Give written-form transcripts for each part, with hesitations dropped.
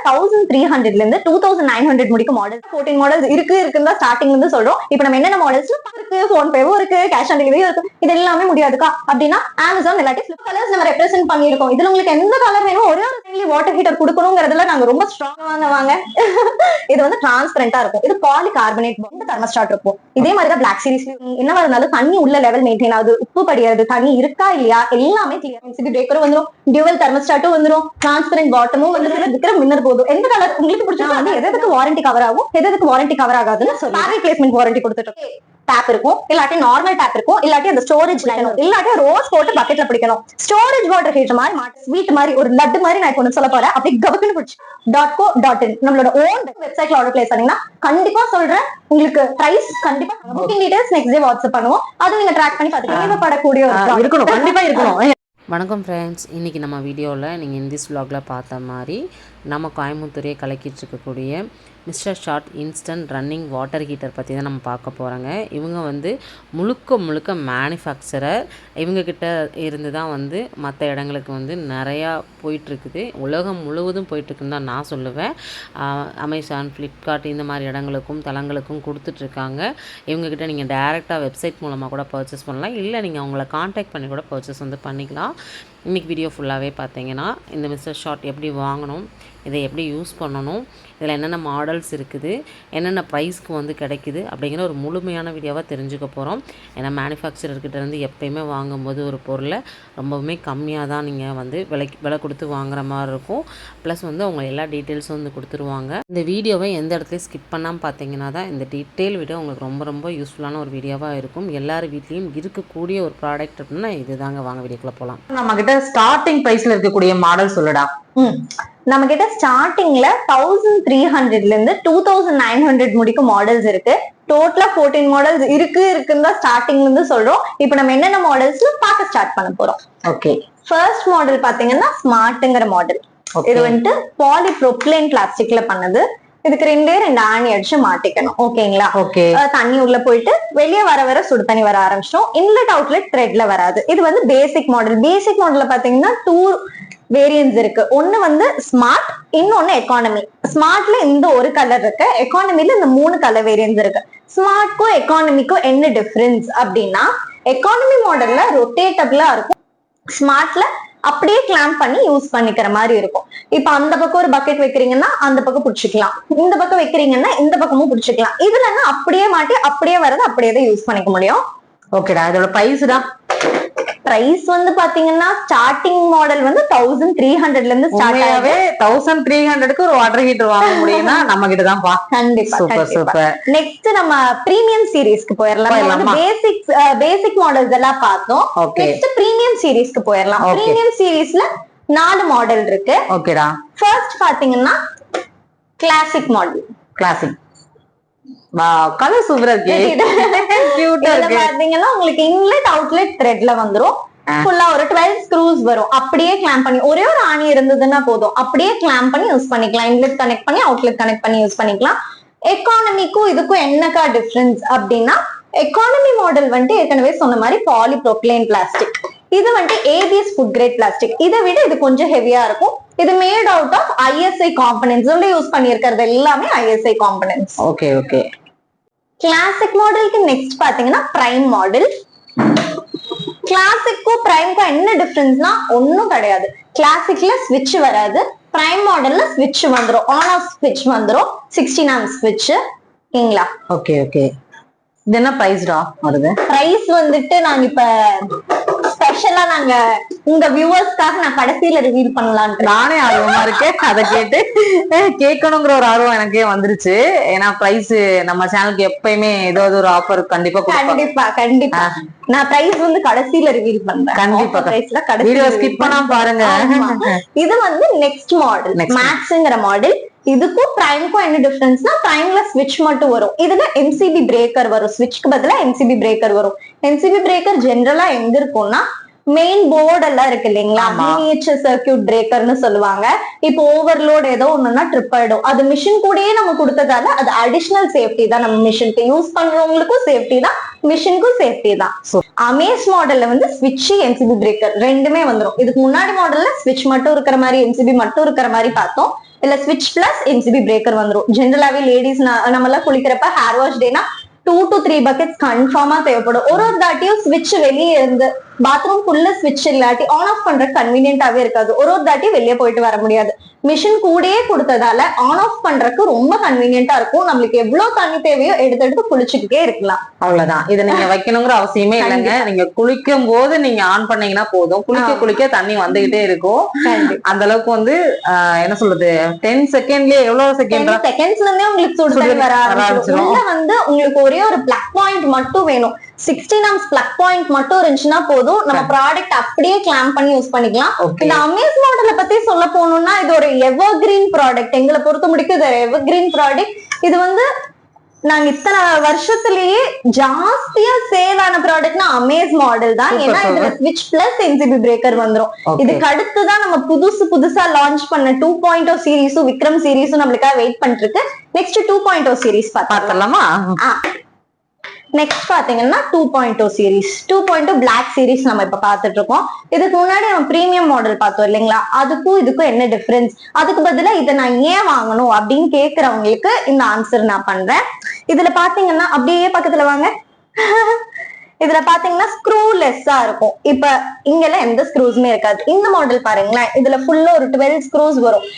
1300 இருந்து 2900 முடிக்கும் model 14 models இருக்குன்னு தான் ஸ்டார்டிங்ல இருந்து சொல்றோம். இப்போ நம்ம என்னென்ன மாடல்ஸ் இருக்கு, போன் பேவும் இருக்கு, கேஷ் ஆன் டெலிவரியும் இருக்கு. இது எல்லாமே முடியாதுக்கா அப்படின்னா அமேசான் இல்லாட்டி ஃபிளிப் கலர்ஸ் நம்ம ரெப்ரசென்ட் பண்ணிருக்கோம். இதுல உங்களுக்கு எந்த கலர் வேணும், ஒரே ஒரு வாட்டர் ஹீட்டர் கொடுக்கணுங்கிறதுல நாங்க ரொம்ப ஸ்ட்ராங்கா வாங்க. இது வந்து டிரான்ஸ்பரண்டா இருக்கும். இது பாலி கார்பனேட் தெர்மோஸ்டாட் இருக்கும். இதே மாதிரி தான் பிளாக் சீரிஸ் என்னவா இருந்தாலும் தண்ணி உள்ள லெவல் மெயின்டைன் ஆகுது, உப்பு படியாது, தண்ணி இருக்கா இல்லையா எல்லாமே கிளியர். எம்சிபி பிரேக்கரும் வந்துரும், டியூவல் தெர்மோஸ்டாட்டும் வந்துரும், டிரான்ஸ்பரண்ட் பாட்டமும் வந்துரும், விக்கிற மின்னர் போதும். எந்த கலர் உங்களுக்கு பிடிச்சா வந்து எதுக்கு வாரண்டி கவர் ஆகும், எதுக்கு வாரண்டி கவர் ஆகாதுன்னு சொல்லி ரீப்ளேஸ்மெண்ட் வாரண்டி கொடுத்துட்டோம். டேப் இருக்கும், இல்லாட்டி நார்மல் டேப் இருக்கும், இல்லாட்டி அந்த ஸ்டோரேஜ் லைன், இல்லாட்டி ரோஸ் போட்டு பக்கெட்ல பிடிக்கணும். ஸ்டோரேஜ் வாட்டர் ஹீட்டர் மாதிரி ஸ்வீட் மாதிரி ஒரு லட்டு மாதிரி நான் இப்போ சொல்ல போறேன். அப்படி கவக்குன்னு பிடிச்சி .co.in நம்மளோட ஓன் வெப்சைட்ல ஆர்டர் பிளேஸ் பண்ணீங்கன்னா கண்டிப்பா சொல்றேன் உங்களுக்கு பிரைஸ் கண்டிப்பா booking details next day WhatsApp பண்ணுவோம். அது நீங்க ட்ராக் பண்ணி பார்த்து தேவைப்படக்கூடிய இருக்கணும், கண்டிப்பா இருக்கணும். வணக்கம் ஃப்ரெண்ட்ஸ், இன்றைக்கி நம்ம வீடியோவில் நீங்கள் இந்த விலாகில் பார்த்த மாதிரி நம்ம கோயம்புத்தூரே கலக்கிட்டு இருக்கக்கூடிய mister shot instant running water heater பற்றி தான் நம்ம பார்க்க போகிறோங்க. இவங்க வந்து முழுக்க மேனுஃபேக்சரர். இவங்கக்கிட்ட இருந்து தான் வந்து மற்ற இடங்களுக்கு வந்து நிறையா போயிட்டுருக்குது, உலகம் முழுவதும் போயிட்டுருக்குன்னு தான் நான் சொல்லுவேன். அமேசான், ஃப்ளிப்கார்ட் இந்த மாதிரி இடங்களுக்கும் தளங்களுக்கும் கொடுத்துட்ருக்காங்க. இவங்கக்கிட்ட நீங்கள் டைரெக்டாக வெப்சைட் மூலமாக கூட பர்ச்சேஸ் பண்ணலாம், இல்லை நீங்கள் அவங்கள காண்டாக்ட் பண்ணி கூட பர்ச்சேஸ் வந்து பண்ணிக்கலாம். இன்றைக்கி வீடியோ ஃபுல்லாகவே பார்த்தீங்கன்னா இந்த மிஸ்டர் ஷாட் எப்படி வாங்கணும், இதை எப்படி யூஸ் பண்ணணும், இதில் என்னென்ன மாடல்ஸ் இருக்குது, என்னென்ன ப்ரைஸ்க்கு வந்து கிடைக்குது அப்படிங்கிற ஒரு முழுமையான வீடியோவாக தெரிஞ்சுக்க போகிறோம். ஏன்னா மேனுஃபேக்சரர்கிட்ட இருந்து எப்போயுமே வாங்கும்போது ஒரு பொருளை ரொம்பவுமே கம்மியாக தான் நீங்கள் வந்து விலை கொடுத்து வாங்குற மாதிரி இருக்கும். ப்ளஸ் வந்து அவங்க எல்லா டீட்டெயில்ஸும் வந்து கொடுத்துருவாங்க. இந்த வீடியோவை எந்த இடத்துலையும் ஸ்கிப் பண்ணாமல் பார்த்தீங்கன்னா தான் இந்த டீட்டெயில் வீடியோ உங்களுக்கு ரொம்ப யூஸ்ஃபுல்லான ஒரு வீடியோவாக இருக்கும். எல்லார் வீட்லேயும் இருக்கக்கூடிய ஒரு ப்ராடக்ட் அப்படின்னா இது தாங்க. வாங்க வீடியோக்குள்ளே போகலாம். நம்மகிட்ட ஸ்டார்டிங் ப்ரைஸில் இருக்கக்கூடிய மாடல் சொல்லுடா. நம்ம கிட்ட ஸ்டார்டிங்ல 1300 இருந்து 2900 முடிக்கும் மாடல்ஸ் இருக்கு. டோட்டலா 14 மாடல்ஸ் இருக்குன்னு தான் ஸ்டார்டிங்ல இருந்து சொல்றோம். இப்போ நம்ம என்னென்ன மாடல்ஸ் பார்க்க ஸ்டார்ட் பண்ண போறோம். ஓகே, ஃபர்ஸ்ட் மாடல் பாத்தீங்கன்னா ஸ்மார்ட்ங்கிற மாடல். இது வந்துட்டு பாலிப்ரோப்ளேன் பிளாஸ்டிக்ல பண்ணது. இதுக்கு ரெண்டு ஆணி அடிச்சு மாட்டிக்கணும். ஓகேங்களா? ஓகே. தண்ணி உள்ள போயிட்டு வெளியே வர சுடு தண்ணி வர ஆரம்பிச்சிடும். இன்லெட் அவுட்லெட் த்ரெட்ல வராது. இது வந்து பேசிக் மாடல். பேசிக் மாடல்ல பாத்தீங்கன்னா 2 வேரியன்ஸ் இருக்கு. ஒன்னு வந்து ஸ்மார்ட், இன்னொன்னு எக்கானமி. ஸ்மார்ட்ல இந்த ஒரு கலர் இருக்கு, எக்கானமில இந்த 3 கலர் வேரியன்ஸ் இருக்கு. ஸ்மார்ட்க்கும் எக்கானமிக்கும் என்ன டிஃபரன்ஸ் அப்படின்னா, எக்கானமி மாடல்ல ரொட்டேட்டபிளா இருக்கும், ஸ்மார்ட்ல அப்படியே கிளாம்ப் பண்ணி யூஸ் பண்ணிக்கிற மாதிரி இருக்கும். இப்ப அந்த பக்கம் ஒரு பக்கெட் வைக்கிறீங்கன்னா அந்த பக்கம் புடிச்சுக்கலாம், இந்த பக்கம் வைக்கிறீங்கன்னா இந்த பக்கமும் புடிச்சுக்கலாம். இதுல அப்படியே மாட்டி அப்படியே வரது அப்படியே தான் யூஸ் பண்ணிக்க முடியும். ஓகேடா. இதோட பிரைஸ் தான். பிரைஸ் வந்து பாத்தீங்கன்னா ஸ்டார்டிங் மாடல் வந்து 1300 இருந்து ஸ்டார்ட் ஆகுது. 1300க்கு ஒரு வாட்டர் ஹீட்டர் வாங்க முடியும்னா நம்ம கிட்ட தான் பா. கண்டிப்பா. Super super. நெக்ஸ்ட் நம்ம பிரீமியம் சீரிஸ்க்கு போயிடலாம். பேசிக் மாடல்ஸ் எல்லாம் பார்த்தோம். நெக்ஸ்ட் பிரீமியம் சீரிஸ்க்கு போயிடலாம். பிரீமியம் சீரிஸ்ல 4 மாடல் இருக்கு. ஓகேடா. ஃபர்ஸ்ட் பாத்தீங்கன்னா கிளாசிக் மாடல். கிளாசிக் கலர் சூப்பரா இருக்கு. கியூட்டா இருக்கு. பாத்தீங்கன்னா உங்களுக்கு இன்லெட் அவுட்லெட் த்ரெட்ல வந்துரும். ஃபுல்லா ஒரு 12 ஸ்க்ரூஸ் வரும். அப்படியே கிளாம்ப் பண்ணி ஒரே ஒரு ஆணி இருந்ததுன்னா போதும், அப்படியே கிளாம்ப் பண்ணி யூஸ் பண்ணிக்கலாம். இன்லெட் கனெக்ட் பண்ணி அவுட்லெட் கனெக்ட் பண்ணி யூஸ் பண்ணிக்கலாம். எக்கானமிக்கும் இதுக்கும் என்னக்கா டிஃபரன்ஸ் அப்படின்னா, எக்கானமி மாடல் வந்துட்டு ஏற்கனவே சொன்ன மாதிரி பாலிப்ரோப்ளேன் பிளாஸ்டிக். இது வந்துட்டு ABS ஃபுட் கிரேட் பிளாஸ்டிக். இதை விட இது கொஞ்சம் ஹெவியா இருக்கும். இது made out of ISI components. Use பண்ணியிருக்கிறது எல்லாமே ISI components. Okay okay. Classic மாடலுக்கு நெக்ஸ்ட் பாத்தீங்கன்னா பிரைம் மாடல். கிளாசிக்கும் பிரைம்க்கும் என்ன டிஃபரன்ஸ்னா ஒன்னும் கிடையாது. கிளாசிக்ல ஸ்விட்ச் வராது, பிரைம் மாடல்ல ஸ்விட்ச் வந்துரும், ஆன் ஆஃப் ஸ்விட்ச் வந்துரும். 16 amp ஸ்விட்ச். ஓகேங்களா? Okay okay. இது என்ன பிரைஸ்டா வருது? பிரைஸ் வந்துட்டு நாங்க இப்ப ஸ்பெஷலா நாங்க உங்க வியூவர்ஸ்க்காக நான் கடைசியில ரிவீல் பண்ணலாம். நானே ஆர்வமா இருக்கேன். அதை கேட்டு கேட்கணுங்கிற ஒரு ஆர்வம் எனக்கே வந்துருச்சு. ஏன்னா பிரைஸ் நம்ம சேனலுக்கு எப்பயுமே ஏதாவது ஒரு ஆஃபர் கண்டிப்பா கண்டிப்பா நான் பிரைஸ் வந்து கடைசியில ரிவீல் பண்றேன். கண்டிப்பா வீடியோ ஸ்கிப் பண்ணாம பாருங்க. இது வந்து நெக்ஸ்ட் மாடல் மேக்ஸ்ங்கிற மாடல். இதுக்கும் பிரைம்க்கும் என்ன டிஃபரன்ஸ்னா, பிரைம்ல ஸ்விட்ச் மட்டும் வரும், இதுல MCB பிரேக்கர் வரும். ஸ்விட்ச்க்கு பதிலா MCB பிரேக்கர் வரும். MCB பிரேக்கர் ஜெனரலா எங்க இருக்கும்னா மெயின் போர்டு எல்லாம் இருக்கு இல்லைங்களா, மினியேச்சர் சர்க்கியூட் பிரேக்கர்னு சொல்லுவாங்க. இப்போ ஓவர்லோட் ஏதோ ஒண்ணுன்னா ட்ரிப் ஆயிடும். அது மிஷின் கூடயே நம்ம கொடுத்ததால அது அடிஷனல் சேஃப்டி தான். நம்ம மிஷினுக்கு யூஸ் பண்றவங்களுக்கும் சேஃப்டி தான், மிஷினுக்கும் சேஃப்டி தான். அமேஸ் மாடல்ல வந்து ஸ்விட்ச் MCB பிரேக்கர் ரெண்டுமே வந்துடும். இதுக்கு முன்னாடி மாடல்ல ஸ்விட்ச் மட்டும் இருக்கிற மாதிரி MCB மட்டும் இருக்கிற மாதிரி பார்த்தோம். இல்ல ஸ்விட்ச் பிளஸ் என்சிபி பிரேக்கர் வந்துரும். ஜென்ரலாவே லேடிஸ் நம்ம எல்லாம் குளிக்கிறப்ப ஹேர் வாஷ் டேனா 2 to 3 பக்கெட்ஸ் கன்ஃபார்மா தேவைப்படும். ஒரு தாட்டியும் ஸ்விட்ச் வெளியே இருந்து பாத்ரூம் குள்ள ஸ்விட்ச் இல்லாட்டி ஆன் ஆஃப் பண்ற கன்வீனியன்டாவே இருக்காது. ஒரு தாட்டியும் வெளியே போயிட்டு வர முடியாது. மிஷின் கூடயே கொடுத்ததால ஆன் ஆஃப் பண்றதுக்கு ரொம்ப கன்வீனியன்டா இருக்கும். நம்மளுக்கு எவ்வளவு தண்ணி தேவையோ எடுத்து குளிச்சுக்கிட்டே இருக்கலாம். அவ்வளவுதான். இதை நீங்க வைக்கணுங்கிற அவசியமே இல்லைங்க. நீங்க குளிக்கும் போது நீங்க ஆன் பண்ணீங்கன்னா போதும். குளிக்க தண்ணி வந்துகிட்டே இருக்கும். அந்த அளவுக்கு வந்து என்ன சொல்றது 10 செகண்ட்லயே எவ்வளவு செகண்ட்ஸ்ல இருந்தே உங்களுக்கு சுடு வர ஆரம்பிச்சிடும். வந்து உங்களுக்கு ஒரே ஒரு பிளக் பாயிண்ட் மட்டும் வேணும். 16 amps பிளக் பாயிண்ட் மட்டும் இருந்துச்சுன்னா போதும். நம்ம ப்ராடக்ட் அப்படியே கிளாம்ப் பண்ணி யூஸ் பண்ணிக்கலாம். இந்த அமேஸ் மாடலை பத்தி சொல்ல போனோம்னா இது ஒரு எவர்கிரீன் ப்ராடக்ட். எங்களை பொறுத்த முடிக்கும் இது எவர்கிரீன் ப்ராடக்ட். இது வந்து நாங்க இத்தனை வருஷத்திலேயே ஜாஸ்தியா சேல் ஆன ப்ராடக்ட்னா அமேஸ் மாடல் தான். ஏன்னா இதுல ஸ்விட்ச் பிளஸ் என்சிபி பிரேக்கர் வந்துரும். இதுக்கு அடுத்துதான் நம்ம புதுசா லான்ச் பண்ண 2.0 சீரீஸும் விக்ரம் சீரீஸும் நம்மளுக்காக வெயிட் பண்ணிட்டு இருக்கு. Next 2.0 series பார்த்தலாமா? நெக்ஸ்ட் பாத்தீங்கன்னா 2.0 சீரீஸ் 2.0 பிளாக் சீரீஸ் நம்ம இப்ப பாத்துட்டு இருக்கோம். இதுக்கு முன்னாடி நம்ம பிரீமியம் மாடல் பார்த்தோம் இல்லைங்களா? அதுக்கும் இதுக்கும் என்ன டிஃபரன்ஸ், அதுக்கு பதிலா இதை நான் ஏன் வாங்கணும் அப்படின்னு கேக்குறவங்களுக்கு இந்த ஆன்சர் நான் பண்றேன். இதுல பாத்தீங்கன்னா அப்படியே பக்கத்துல வாங்க. இதுல பாத்தீங்கன்னா ஸ்க்ரூலெஸ்ஸா இருக்கும். இப்ப இங்கெல்லாம் எந்த ஸ்க்ரூஸுமே இருக்காது. இந்த மாடல் பாருங்களேன், இதுல ஃபுல்லா ஒரு 12 ஸ்க்ரூஸ் வரும்.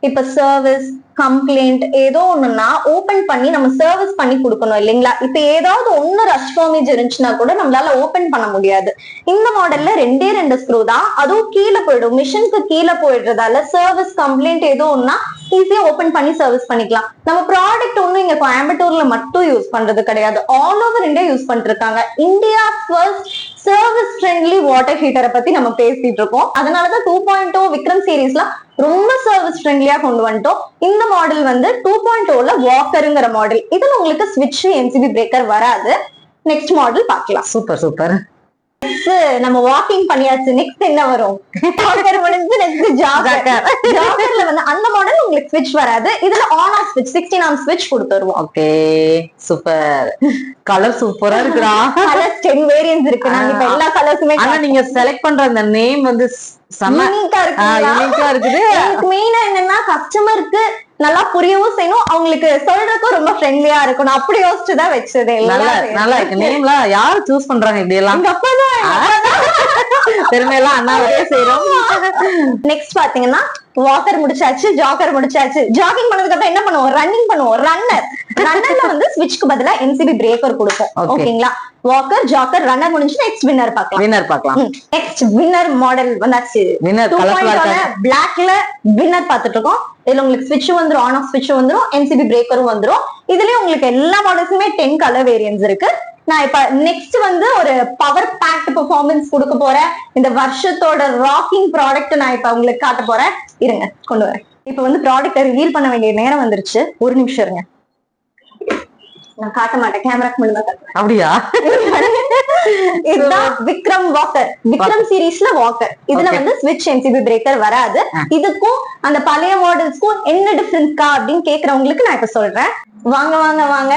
இப்ப சர்வீஸ் கம்ப்ளைண்ட் ஏதோ ஒண்ணுன்னா ஓபன் பண்ணி நம்ம சர்வீஸ் பண்ணி கொடுக்கணும் இல்லைங்களா? இப்ப ஏதாவது ஒண்ணு ரஷ் ஃபார்மேஜ் இருந்துச்சுன்னா கூட நம்மளால ஓபன் பண்ண முடியாது. இந்த மாடல்ல 2 ஸ்க்ரூ தான், அதுவும் கீழே போயிடும். மிஷினுக்கு கீழே போயிடுறதால சர்வீஸ் கம்ப்ளைண்ட் ஏதோ ஒன்னா ஈஸியா ஓபன் பண்ணி சர்வீஸ் பண்ணிக்கலாம். நம்ம ப்ராடக்ட் ஒன்னும் இங்க கோயம்புத்தூர்ல மட்டும் யூஸ் பண்றது கிடையாது, ஆல் ஓவர் இந்தியா யூஸ் பண்ணிட்டு இருக்காங்க. India first service friendly water ஹீட்டரை பத்தி நம்ம பேசிட்டு இருக்கோம். அதனாலதான் 2.0 விக்ரம் சீரீஸ்ல ரொம்ப சர்வீஸ் ஃப்ரெண்ட்லியா கொண்டு வந்துட்டோம். இந்த மாடல் வந்து 2.0ல வாக்கருங்கிற மாடல். இதுல உங்களுக்கு ஸ்விட்ச் என்சிபி பிரேக்கர் வராது. நெக்ஸ்ட் மாடல் பார்க்கலாம். Super super. நம்ம வாக்கிங் பண்ணியாச்சு. நெக்ஸ்ட் என்ன வரும்? வாக்கர் முடிஞ்சு நெக்ஸ்ட் ஜாகர். ஜாகர்ல வந்து அந்த மாடல் உங்களுக்கு ஸ்விட்ச் வராது. இதுல ஆன் ஆஃப் ஸ்விட்ச் 16 amp ஸ்விட்ச் கொடுத்துருவோம். Okay super. கலர் சூப்பரா இருக்குடா. கலர்ஸ் 10 வேரியன்ட்ஸ் இருக்கு. நாங்க இப்ப எல்லா கலர்ஸுமே ஆனா நீங்க செலக்ட் பண்ற அந்த நேம் வந்து யூனிக்கா இருக்குது. எனக்கு மெயினா என்னன்னா கஸ்டமருக்கு நல்லா புரியவும் செய்யணும், அவங்களுக்கு சொல்றதுக்கும் ரொம்ப ஃப்ரெண்ட்லியா இருக்கணும். அப்படி யோசிச்சுதான் வச்சது. நல்லா இருக்கு. நேம்லாம் யாரு சூஸ் பண்றாங்க இப்படி எல்லாம்? பெருமையெல்லாம் அண்ணாவே செய்யறோம். நெக்ஸ்ட் பாத்தீங்கன்னா வாக்கர் முடிச்சாச்சு, ஜாகர் முடிச்சாச்சு. ஜாகிங் பண்ணதுக்கு அப்புறம் என்ன பண்ணுவோம்? ரன்னிங் பண்ணுவோம். ரன்னர்ல வந்து ஸ்விட்ச்க்கு பதிலா என்சிபி பிரேக்கர் கொடுப்போம். ஓகேங்களா? வாக்கர் ஜாக்கர் ரன்னர் முடிஞ்சு நெக்ஸ்ட் வின்னர் பார்க்கலாம். நெக்ஸ்ட் வின்னர் மாடல் வந்தாச்சு. பிளாக்ல வின்னர் பாத்துட்டு இருக்கோம். இதுல உங்களுக்கு ஸ்விட்ச் வந்துரும், ஆன் ஆஃப் ஸ்விட்ச் வந்துரும், என்சிபி பிரேக்கரும் வந்துரும். இதுலயே உங்களுக்கு எல்லா மாடல்ஸுமே 10 கலர் வேரியன்ஸ் இருக்கு. நான் இப்ப நெக்ஸ்ட் வந்து ஒரு பவர் பேக்ட் பெர்ஃபார்மன்ஸ் கொடுக்க போறேன். இந்த வருஷத்தோட ராக்கிங் ப்ராடக்ட் நான் இப்ப உங்களுக்கு காட்ட போறேன். இருங்க கொண்டு வரேன். இப்ப வந்து ப்ராடக்ட் ரிவீல் பண்ண வேண்டிய நேரம் வந்துருச்சு. ஒரு நிமிஷம் இருங்க. நான் காட்ட மாட்டேன், கேமராக்கு மட்டும் தான் காட்டுறேன். அப்படியா? இதுதான் விக்ரம் வாக்கர். விக்ரம் சீரீஸ்ல வாக்கர். இதுல வந்து ஸ்விட்ச் என்சிபி பிரேக்கர் வராது. இதுக்கும் அந்த பழைய மாடல்ஸ்க்கும் என்ன டிஃபரன்ஸ்கா அப்படின்னு கேக்குறவங்களுக்கு நான் இப்ப சொல்றேன். வாங்க வாங்க வாங்க.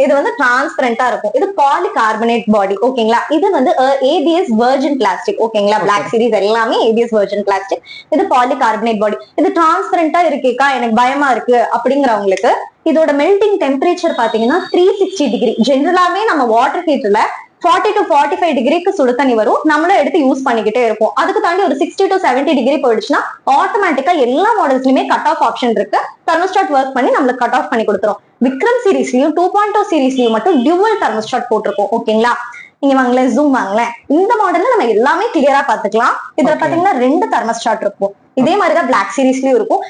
இது வந்து டிரான்ஸ்பரண்டா இருக்கும். இது பாலிகார்பனேட் பாடி. ஓகேங்களா? இது வந்து ஏபிஎஸ் வெர்ஜின் பிளாஸ்டிக். ஓகேங்களா? பிளாக் சீரீஸ் எல்லாமே ஏபிஎஸ் வெர்ஜின் பிளாஸ்டிக். இது பாலிகார்பனேட் பாடி. இது டிரான்ஸ்பரண்டா இருக்கேக்கா எனக்கு பயமா இருக்கு அப்படிங்கிறவங்களுக்கு இதோட மெல்டிங் டெம்பரேச்சர் பாத்தீங்கன்னா 360 டிகிரி. ஜென்ரலாவே நம்ம வாட்டர் ஹீட்டர்ல 40 to 45 டிகிரிக்கு சுடு தண்ணி வரும். நம்மளும் எடுத்து யூஸ் பண்ணிக்கிட்டே இருக்கும். அதுக்கு தாண்டி ஒரு 60 to 70 டிகிரி போயிடுச்சுன்னா ஆட்டோமேட்டிக்கா எல்லா மாடல்ஸ்லயுமே கட் ஆஃப் ஆப்ஷன் இருக்கு. தெர்மோஸ்டாட் ஒர்க் பண்ணி நம்மளுக்கு கட் ஆஃப் பண்ணி கொடுத்துரும். விக்ரம் சீரீஸ்லயும் 2.0 சீரீஸ்லயும் மட்டும் டியூவல் தெர்மோஸ்டாட் போட்டிருக்கோம். ஓகேங்களா? நீங்க வாங்கலேன், ஜூம் வாங்கலேன். இந்த மாடல்ல நம்ம எல்லாமே கிளியரா பாத்துக்கலாம். இதுல பாத்தீங்கன்னா 2 தெர்மோஸ்டாட் இருக்கும். இதே மாதிரிதான் பிளாக் சீரீஸ்லயும் இருக்கும்.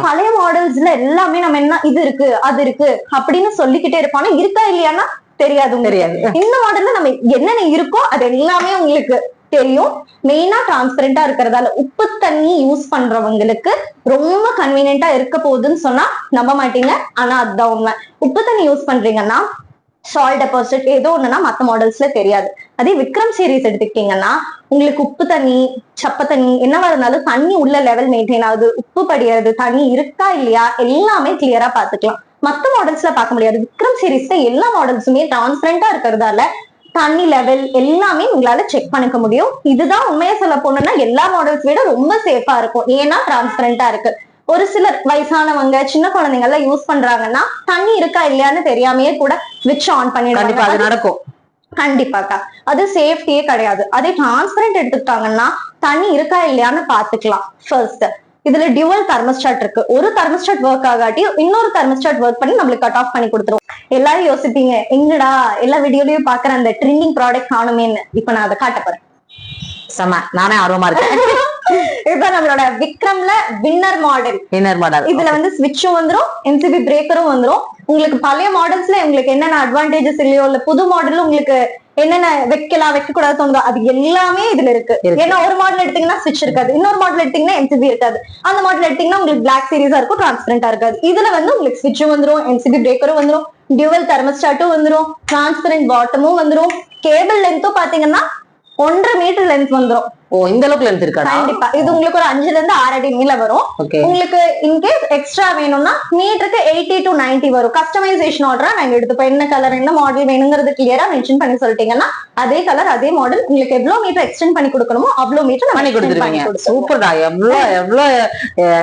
பழைய மாடல்ஸ்ல எல்லாமே நம்ம என்ன இது இருக்கு அது இருக்கு அப்படின்னு சொல்லிக்கிட்டே இருப்போம். ஆனா இருக்கா இல்லையானா தெரியாது. இந்த மாடல்ல நம்ம என்னென்ன இருக்கோ அது எல்லாமே உங்களுக்கு தெரியும். மெயினா டிரான்ஸ்பரண்டா இருக்கிறதால உப்பு தண்ணி யூஸ் பண்றவங்களுக்கு ரொம்ப கன்வீனியன்டா இருக்க போகுதுன்னு சொன்னா நம்ப மாட்டீங்க. ஆனா அதுதான் உண்மை. உப்பு தண்ணி யூஸ் பண்றீங்கன்னா சால்ட் டெபாசிட் ஏதோ ஒண்ணுன்னா மத்த மாடல்ஸ்ல தெரியாது. அதே விக்ரம் சீரீஸ் எடுத்துக்கிட்டீங்கன்னா உங்களுக்கு உப்பு தண்ணி சப்ப தண்ணி என்னவா இருந்தாலும் தண்ணி உள்ள லெவல் மெயின்டைன் ஆகுது. உப்பு படியாது, தண்ணி இருக்கா இல்லையா எல்லாமே கிளியரா பாத்துக்கலாம். மத்த மாடல்ஸ்ல பார்க்க முடியாது. விக்ரம் சீரீஸ்ல எல்லா மாடல்ஸுமே டிரான்ஸ்பரண்டா இருக்கிறதால தண்ணி லெவல் எல்லாமே உங்களால செக் பண்ணிக்க முடியும். இதுதான் உண்மையை சொல்ல போனோம்னா எல்லா மாடல்ஸ் விட ரொம்ப சேஃபா இருக்கும். ஏன்னா டிரான்ஸ்பரண்டா இருக்கு. ஒரு சிலர் வயசானவங்க சின்ன குழந்தைங்க எல்லாம் யூஸ் பண்றாங்கன்னா தண்ணி இருக்கா இல்லையான்னு தெரியாமயே கூட ஸ்விட்ச் ஆன் கண்டிப்பா அது பண்ணிடுவாங்க. நடக்கும். கண்டிப்பாக்கா அது சேஃப்டியே கிடையாது. அதே டிரான்ஸ்பரண்ட் எடுத்துக்கிட்டாங்கன்னா தண்ணி இருக்கா இல்லையான்னு பாத்துக்கலாம். ஃபர்ஸ்ட் இதுல டியூவல் தெர்மோஸ்டாட் இருக்கு. ஒரு தெர்மோஸ்டாட் ஒர்க் ஆகாட்டி இன்னொரு தெர்மோஸ்டாட் ஒர்க் பண்ணி நம்மளுக்கு கட் ஆஃப் பண்ணி கொடுத்துரும். எல்லாரும் யோசிப்பீங்க எங்கடா எல்லா வீடியோலயும் பாக்குற அந்த ட்ரெண்டிங் ப்ராடக்ட் காணுமேன்னு. இப்ப நான் அதை காட்ட போறேன். செம, நானே ஆர்வமா இருக்கேன். இதுதான் நம்மளோட விக்ரம்ல வின்னர் மாடல். இதுல வந்து ஸ்விட்சும் வந்துரும், எம்சிபி பிரேக்கரும் வந்துரும். உங்களுக்கு பழைய மாடல்ஸ்ல உங்களுக்கு என்னென்ன அட்வான்டேஜஸ் இல்லையோ இல்ல புது மாடல்ல உங்களுக்கு என்னென்ன வைக்கலாம் வைக்க கூடாது தோணுதோ அது எல்லாமே இதுல இருக்கு. ஏன்னா ஒரு மாடல் எடுத்தீங்கன்னா ஸ்விட்ச் இருக்காது, இன்னொரு மாடல் எடுத்தீங்கன்னா எம்சிபி இருக்காது, அந்த மாடல் எடுத்தீங்கன்னா உங்களுக்கு பிளாக் சீரிஸா இருக்கும், டிரான்ஸ்பரண்டா இருக்காது. இதுல வந்து உங்களுக்கு ஸ்விட்சும் வந்துரும், எம்சிபி பிரேக்கரும் வந்துரும், டியூவல் தெர்மோஸ்டாட்டும் வந்துரும், டிரான்ஸ்பரண்ட் பாட்டமும் வந்துரும். கேபிள் லென்த்தும் பாத்தீங்கன்னா 1.5 மீட்டர் லென்த் வந்துரும். ஓ, இந்த அளவுக்கு லென்த் இருக்கா? கண்டிப்பா. இது உங்களுக்கு ஒரு 5 ல இருந்து 6 அடி நீள வரும். உங்களுக்கு இன்கேஸ் எக்ஸ்ட்ரா வேணும்னா மீட்டருக்கு 80 to 90 வரும். கஸ்டமைசேஷன் ஆர்டரா நாங்க எடுத்துப்போம். என்ன கலர் என்ன மாடல் வேணுங்கிறது கிளியரா மென்ஷன் பண்ணி சொல்லிட்டீங்கன்னா அதே கலர் அதே மாடல் உங்களுக்கு எவ்வளவு மீட்டர் எக்ஸ்டெண்ட் பண்ணி கொடுக்கணுமோ அவ்வளவு மீட்டர் பண்ணி கொடுத்துருவீங்க. சூப்பர்டா. எவ்வளவு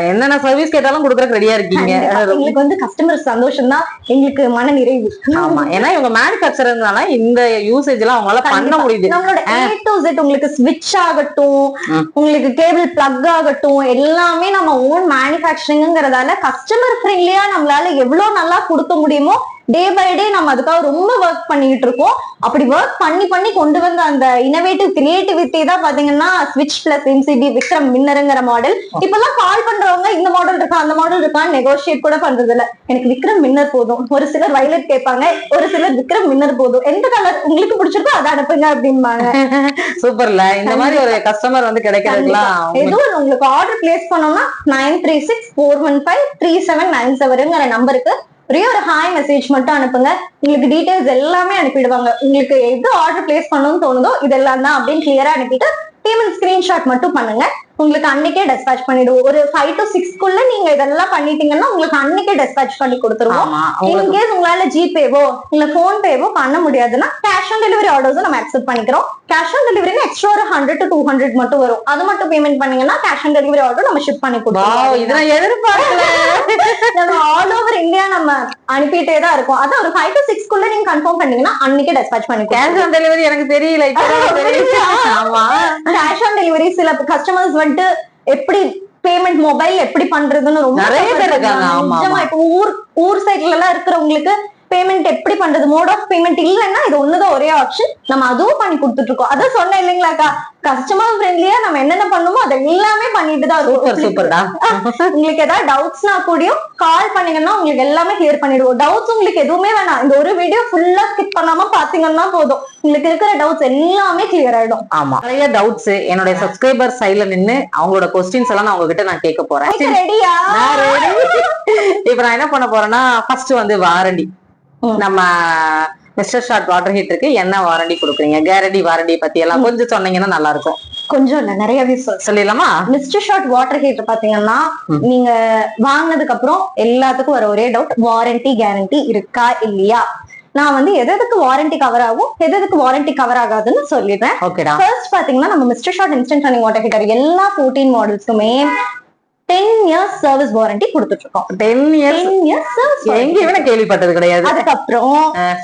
என்னென்ன சர்வீஸ் கேட்டாலும் கொடுக்கறதுக்கு ரெடியா இருக்கீங்க. உங்களுக்கு வந்து கஸ்டமர் சந்தோஷம் தான் எங்களுக்கு மன நிறைவு. ஆமா, ஏன்னா இவங்க மேனுஃபேக்சரர்னால இந்த யூசேஜ் எல்லாம் அவங்களால பண்ண முடியுது. நம்மளோட A to Z உங்களுக்கு ஸ்விட்ச் ஆகட்டும், உங்களுக்கு கேபிள் பிளக் ஆகட்டும், எல்லாமே நம்ம ஓன் மேனுஃபேக்சரிங்கிறதால கஸ்டமர் ஃப்ரெண்ட்லியா நம்மளால எவ்வளவு நல்லா கொடுக்க முடியுமோ டே பை டே நம்ம அதுக்காக ரொம்ப ஒர்க் பண்ணிட்டு இருக்கோம். அப்படி ஒர்க் பண்ணி பண்ணி கொண்டு வந்த அந்த இனோவேட்டிவ் கிரியேட்டிவிட்டி தான் பாத்தீங்கன்னா ஸ்விட்ச் பிளஸ் எம்சிபி விக்ரம் வின்னருங்கிற மாடல். இப்பெல்லாம் கால் பண்றவங்க இந்த மாடல் இருக்கா அந்த மாடல் இருக்கான்னு நெகோசியேட் கூட பண்றது இல்ல. எனக்கு விக்ரம் வின்னர் போதும். ஒரு சிலர் வயலட் கேட்பாங்க, ஒரு சிலர் விக்ரம் வின்னர் போதும், எந்த கலர் உங்களுக்கு பிடிச்சிருக்கோ அதை அனுப்புங்க அப்படின்பாங்க. சூப்பர்ல. இந்த மாதிரி ஒரு கஸ்டமர் வந்து கிடைக்கிறதுலாம் எதுவும் உங்களுக்கு ஆர்டர் பிளேஸ் பண்ணோம்னா 9364153797ங்கிற நம்பருக்கு ஒரே ஒரு ஹாய் மெசேஜ் மட்டும் அனுப்புங்க. உங்களுக்கு டீடைல்ஸ் எல்லாமே அனுப்பிடுவாங்க. உங்களுக்கு எது ஆர்டர் பிளேஸ் பண்ணணும்னு தோணுதோ இதெல்லாம் தான் அப்படின்னு கிளியரா அனுப்பிட்டு பேமெண்ட் ஸ்கிரீன்ஷாட் மட்டும் பண்ணுங்க. உங்களுக்கு அன்னைக்கே டெஸ்பாச் பண்ணிடுவோம். ஒரு 5 to 6 நீங்க இதெல்லாம் பண்ணிட்டீங்கன்னா உங்களுக்கு அன்னைக்கே டெஸ்பாச் பண்ணி கொடுத்துருவோம். இன்கேஸ் உங்களால ஜிபேவோ இல்ல போன் பேவோ பண்ண முடியாதுன்னா கேஷ் ஆன் டெலிவரி ஆர்டர்ஸும் நம்ம அக்செப்ட் பண்ணிக்கிறோம். கேஷ் ஆன் டெலிவரி எக்ஸ்ட்ரா ஒரு 100 to 200 மட்டும் வரும். அது மட்டும் பேமெண்ட் பண்ணீங்கன்னா கேஷ் ஆன் டெலிவரி ஆர்டர் நம்ம ஷிப் பண்ணி கொடுத்துருவோம். இதெல்லாம் எதிர்பார்க்கல. நம்ம ஆல் ஓவர் இந்தியா நம்ம அனுப்பிட்டே தான் இருக்கும். அதான் ஒரு 5 to 6 நீங்க கன்ஃபார்ம் பண்ணீங்கன்னா அன்னைக்கே டெஸ்பாச் பண்ணி கேஷ் ஆன் டெலிவரி எனக்கு தெரியல. ஆமா, கேஷ் ஆன் டெலிவரி சில கஸ்டமர்ஸ் வந்துட்டு எப்படி பேமெண்ட் மொபைல் எப்படி பண்றதுன்னு ரொம்ப நிறைய பேர் இருக்காங்க. இப்ப ஊர் சைட்ல எல்லாம் இருக்கிறவங்களுக்கு பேமெண்ட் எப்படி பண்றது, மோட் ஆஃப் பேமெண்ட் இல்லைன்னா இது ஒண்ணுதான் ஒரே ஆப்ஷன். நம்ம அதுவும் பண்ணி கொடுத்துட்டு இருக்கோம். அதான் சொன்னேன் இல்லைங்களாக்கா, கஸ்டமர் ஃப்ரெண்ட்லியா நம்ம என்னென்ன பண்ணுமோ அதை எல்லாமே பண்ணிட்டு தான் இருக்கோம். சூப்பர்டா. உங்களுக்கு ஏதாவது டவுட்ஸ்னா கூடயும் கால் பண்ணீங்கன்னா உங்களுக்கு எல்லாமே கிளியர் பண்ணிடுவோம். டவுட்ஸ் உங்களுக்கு எதுவுமே வேணாம், இந்த ஒரு வீடியோ ஃபுல்லா ஸ்கிப் பண்ணாம பாத்தீங்கன்னா போதும், உங்களுக்கு இருக்கிற டவுட்ஸ் எல்லாமே கிளியர் ஆயிடும். ஆமா, நிறைய டவுட்ஸ் என்னுடைய சப்ஸ்கிரைபர் சைட்ல நின்னு அவங்களோட கொஸ்டின்ஸ் எல்லாம் நான் உங்ககிட்ட நான் கேட்க போறேன். ரெடியா? இப்ப நான் என்ன பண்ண போறேன்னா, ஃபர்ஸ்ட் வந்து வாரண்டி, நம்ம மிஸ்டர் ஷார்ட் வாட்டர் ஹீட்டருக்கு என்ன வாரண்டி கொடுக்குறீங்க, கேரண்டி வாரண்டி பத்தி எல்லாம் கொஞ்சம் சொன்னீங்கன்னா நல்லா இருக்கும். கொஞ்சம் இல்ல நிறையவே சொல்லிடலாமா? மிஸ்டர் ஷார்ட் வாட்டர் ஹீட்டர் பாத்தீங்கன்னா நீங்க வாங்கினதுக்கு அப்புறம் எல்லாத்துக்கும் வர ஒரே டவுட், வாரண்டி கேரண்டி இருக்கா இல்லையா. நான் வந்து எதுக்கு வாரண்டி கவர் ஆகும் எதுக்கு வாரண்டி கவர் ஆகாதுன்னு சொல்லிடுறேன். ஃபர்ஸ்ட் பாத்தீங்கன்னா நம்ம mister short instant running water heater எல்லா 14 மாடல்ஸ்க்குமே 10 years சர்வீஸ் வாரண்டி கொடுத்துட்டு இருக்கோம். 10 years எங்கேயுமே கேள்விப்பட்டது கிடையாது. அதுக்கப்புறம்